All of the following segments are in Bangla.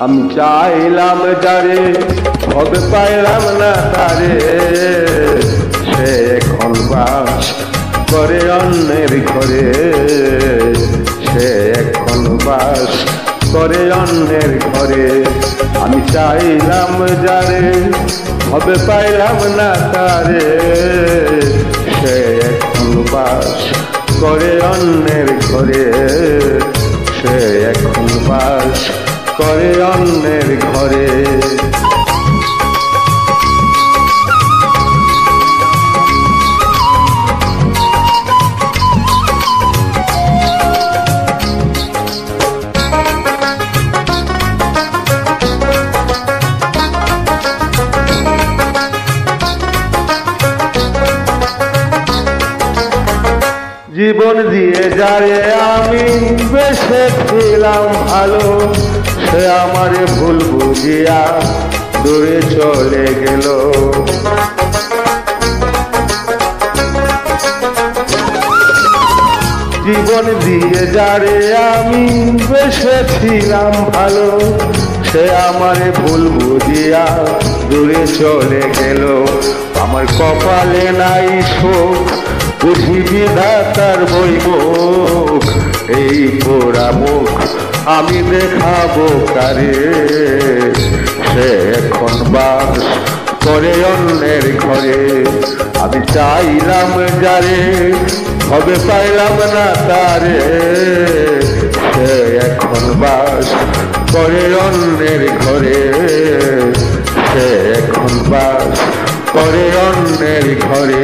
আমি চাইলাম যারে ভবে পাইলাম না তারে, সে এখন বাস করে অন্যের ঘরে, সে এখন বাস করে অন্যের ঘরে। আমি চাইলাম যারে ভবে পাইলাম না তারে, সে এখন বাস করে অন্যের ঘরে, সে এখন বাস করে অন্যের ঘরে। জীবন দিয়ে যারে আমি বেসেছিলাম ভালো, সে আমারে ভুল বুঝিয়া দূরে চলে গেল। জীবন দিয়ে যারে আমি বেসেছিলাম ভালো, সে আমারে ভুল বুঝিয়া দূরে চলে গেল। আমার কপালে নাই সুখ, বুঝি বিধাতার বৈমুখ, এই পোড়া মুখ আমি দেখাবো কারে, সে এখন বাস করে অন্যের ঘরে। আমি চাইলাম যারে ভবে পাইলাম না তারে, সে এখন বাস করে অন্যের ঘরে, সে এখন বাস করে অন্যের ঘরে।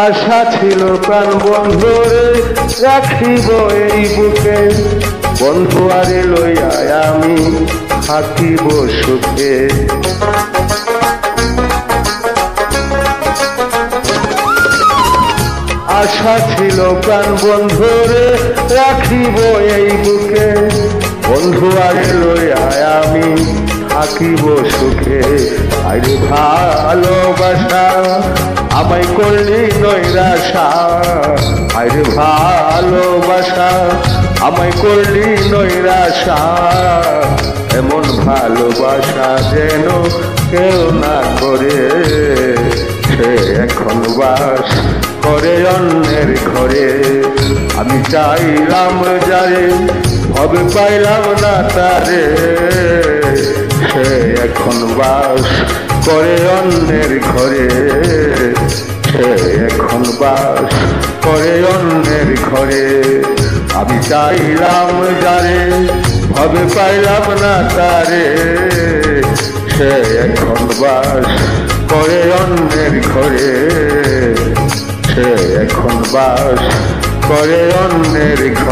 আশা ছিল প্রাণ বন্ধুরে রাখিব এই বুকে, বন্ধু আরে লইয়া আমি থাকিব সুখে। আশা ছিল প্রাণ বন্ধুরে রাখিব এই বুকে, বন্ধু আরে লইয়া আমি থাকিব সুখে। আরে ভালোবাসা আমায় করলি নৈরাশা, আরে ভালোবাসা আমায় করলি নৈরাশা। এমন ভালোবাসা যেন কেউ না করে, সে এখন বাস করে অন্যের ঘরে। আমি চাইলাম যারে ভবে পাইলাম না তারে, সে এখন বাস করে অন্যের ঘরে, সে এখন বাস করে অন্যের ঘরে। আমি চাইলাম যারে ভবে পাইলাম না তারে, সে এখন বাস করে অন্যের ঘরে, সে এখন বাস করে অন্যের ঘরে।